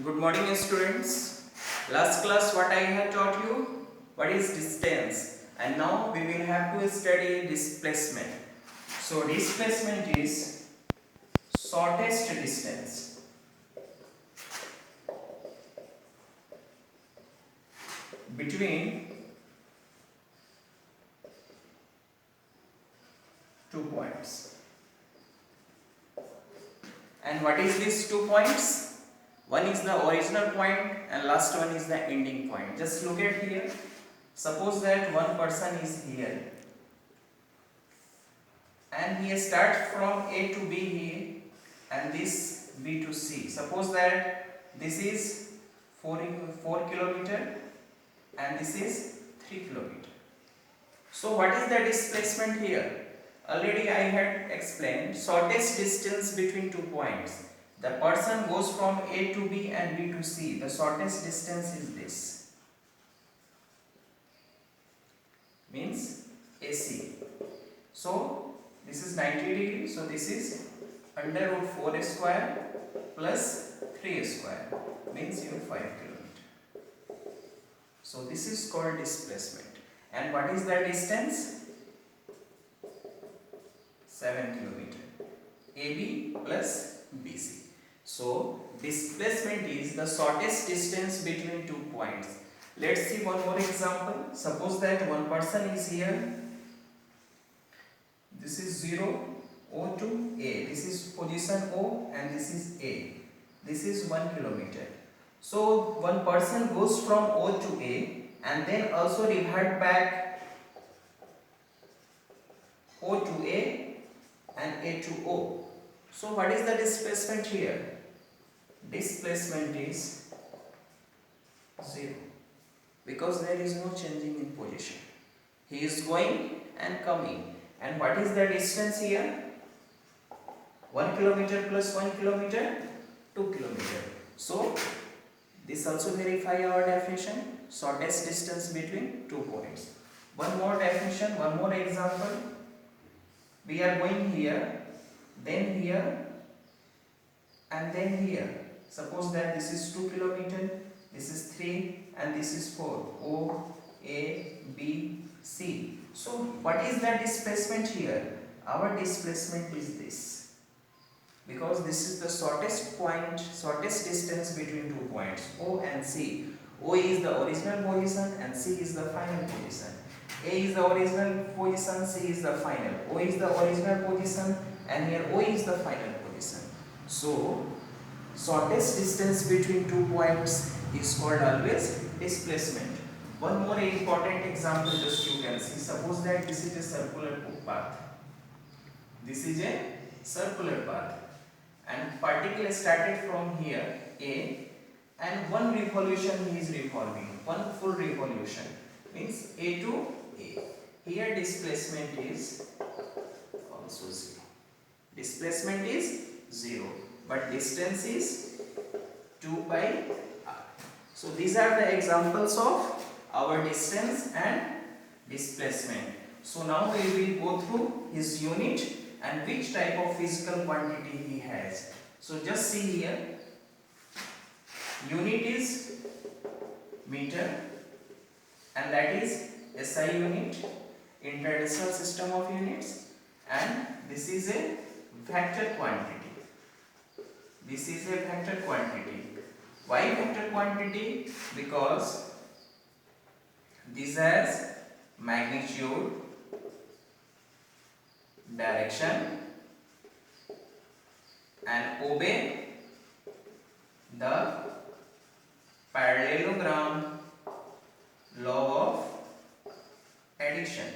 Good morning, students. Last class, what I had taught you, what is distance, and now we will have to study displacement. So, displacement is shortest distance between two points. And what is these 2 points? One is the original point, and last one is the ending point. Just look at here. Suppose that one person is here, and he starts from A to B here, and this B to C. Suppose that this is 4 kilometer and this is 3 kilometer. So what is the displacement here? Already I had explained shortest distance between 2 points. The person goes from A to B and B to C. The shortest distance is this. Means AC. So this is 90 degrees. So this is under root 4 square plus 3 square. Means 5 kilometer. So this is called displacement. And what is the distance? 7 kilometer. AB plus BC. So displacement is the shortest distance between 2 points. Let's see one more example. Suppose that one person is here. This is 0, O to A. This is position O and this is A. This is 1 kilometer. So one person goes from O to A and then also revert back O to A and A to O. So what is the displacement here? Displacement is 0 because there is no changing in position. He is going and coming. And what is the distance here? 1 kilometer plus 1 kilometer, 2 kilometer. So this also verify our definition, shortest distance between 2 points. One more definition, one more example. We are going here, then here, and then here. Suppose that this is 2 kilometer, this is 3, and this is 4. O, A, B, C. So what is the displacement here? Our displacement is this. Because this is the shortest point, shortest distance between 2 points, O and C. O is the original position and C is the final position. A is the original position, C is the final. O is the original position and here O is the final position. So shortest distance between 2 points is called always displacement. One more important example just you can see. Suppose that this is a circular path. This is a circular path and particle started from here A and one revolution he is revolving. One full revolution means A to A. Here displacement is also 0. Displacement is 0 but distance is 2 pi r. So these are the examples of our distance and displacement. So now we will go through his unit and which type of physical quantity he has. So just see here, unit is meter and that is SI unit, International System of Units, and this is a vector quantity. This is a vector quantity. Why vector quantity? Because this has magnitude, direction and obey the parallelogram law of addition.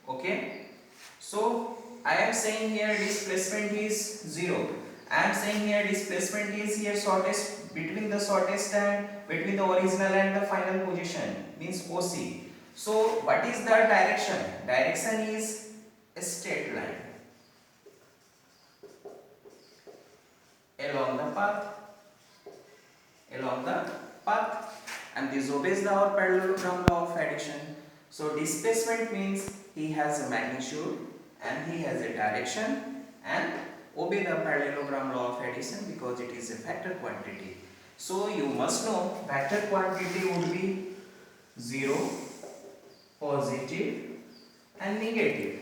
Okay, so I am saying here displacement is 0. I am saying here displacement is here shortest between the shortest and between the original and the final position means OC. So what is the direction? Direction is a straight line along the path. Along the path, and this obeys our parallelogram law of addition. So displacement means he has a magnitude and he has a direction and obey the parallelogram law of addition because it is a vector quantity. So you must know vector quantity would be 0, positive and negative.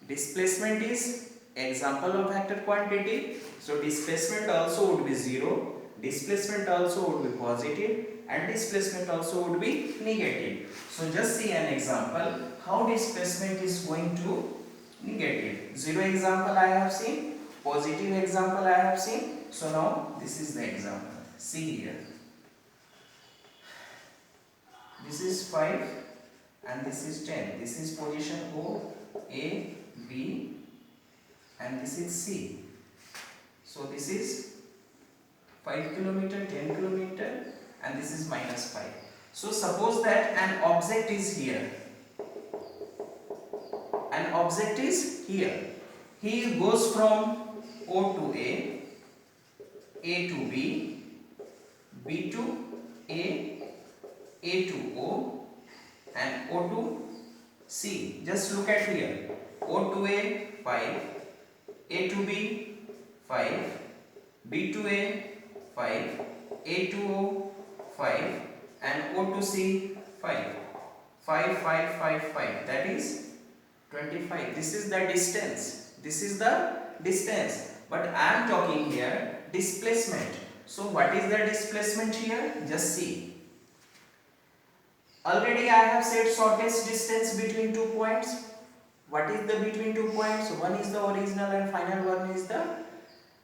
Displacement is example of vector quantity. So displacement also would be 0, displacement also would be positive and displacement also would be negative. So just see an example how displacement is going to negative. 0 example I have seen, positive example I have seen. So now this is the example. See here. This is 5 and this is 10. This is position O, A, B and this is C. So this is 5 kilometer, 10 kilometer and this is minus 5. So suppose that an object is here. An object is here. He goes from O to A to B, B to A to O and O to C. Just look at here. O to A 5, A to B 5, B to A 5, A to O 5 and O to C 5. 5, 5, 5, 5. That is 25. This is the distance. This is the distance. But I am talking here displacement. So what is the displacement here? Just see. Already I have said shortest distance between 2 points. What is the between 2 points? One is the original and final one is the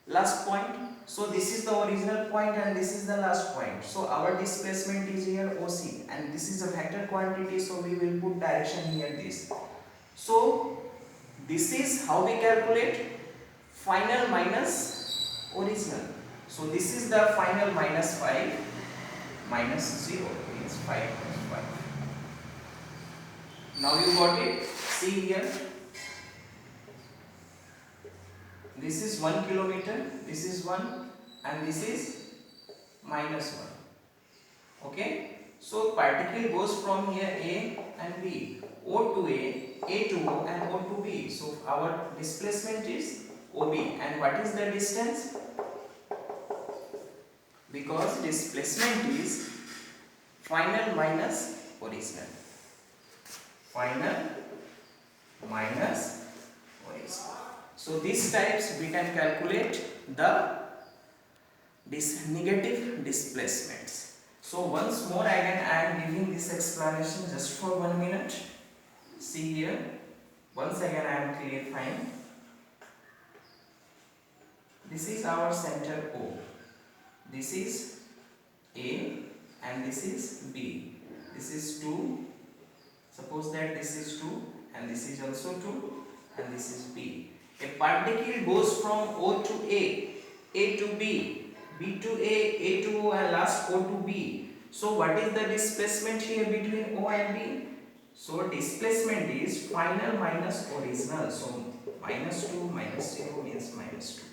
last point. So this is the original point and this is the last point. So our displacement is here OC and this is a vector quantity, so we will put direction here this. So this is how we calculate final minus original. So this is the final minus 5 minus 0 means 5 plus 5. Now you got it. See here. This is 1 kilometer, this is 1 and this is minus 1. Okay. So particle goes from here A and B. O to A to O and O to B. So our displacement is OB. And what is the distance? Because displacement is final minus original. Final minus original. So these types we can calculate the negative displacements. So once more again I am giving this explanation just for 1 minute. See here. Once again I am clarifying. This is our center O. This is A and this is B. This is 2. Suppose that this is 2 and this is also 2 and this is B. A particle goes from O to A to B, B to A to O and last O to B. So what is the displacement here between O and B? So displacement is final minus original. So minus 2 minus 0 means minus 2.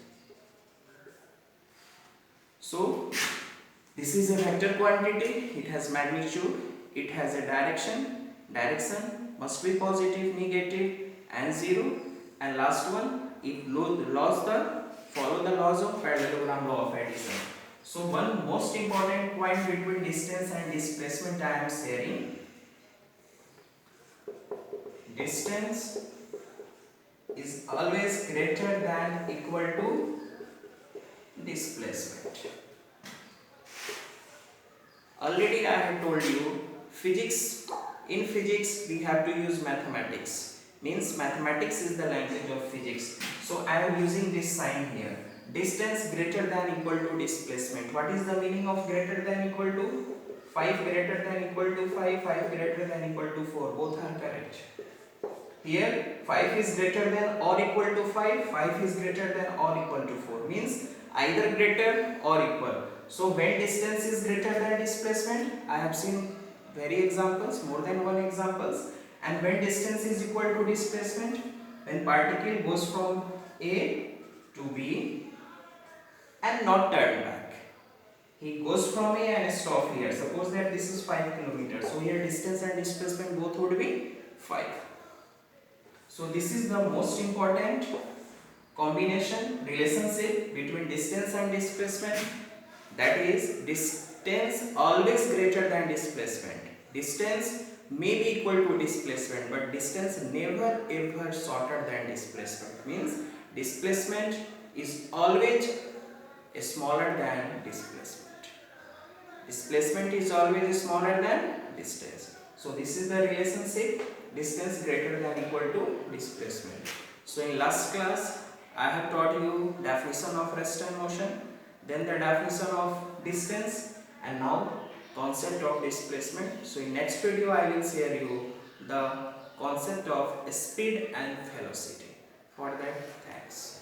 So this is a vector quantity. It has magnitude. It has a direction. Direction must be positive, negative and 0. And last one, if follow the laws of parallelogram law of addition. So one most important point between distance and displacement I am sharing. Distance is always greater than equal to displacement. Already I have told you in physics we have to use mathematics. Means mathematics is the language of physics. So I am using this sign here. Distance greater than equal to displacement. What is the meaning of greater than equal to? 5 greater than equal to 5, 5 greater than equal to 4. Both are correct. Here 5 is greater than or equal to 5, 5 is greater than or equal to 4. Means either greater or equal. So when distance is greater than displacement, I have seen very examples, more than one examples. And when distance is equal to displacement, when particle goes from A to B and not turn back. He goes from A and stop here. Suppose that this is 5 kilometers. So here distance and displacement both would be 5. So this is the most important combination relationship between distance and displacement, that is distance always greater than displacement. Distance may be equal to displacement, but distance never ever shorter than displacement. Means displacement is always smaller than displacement. Displacement is always smaller than distance. So this is the relationship, distance greater than equal to displacement. So in last class I have taught you definition of rest and motion, then the definition of distance, and now concept of displacement. So in next video I will share you the concept of speed and velocity. For that, thanks.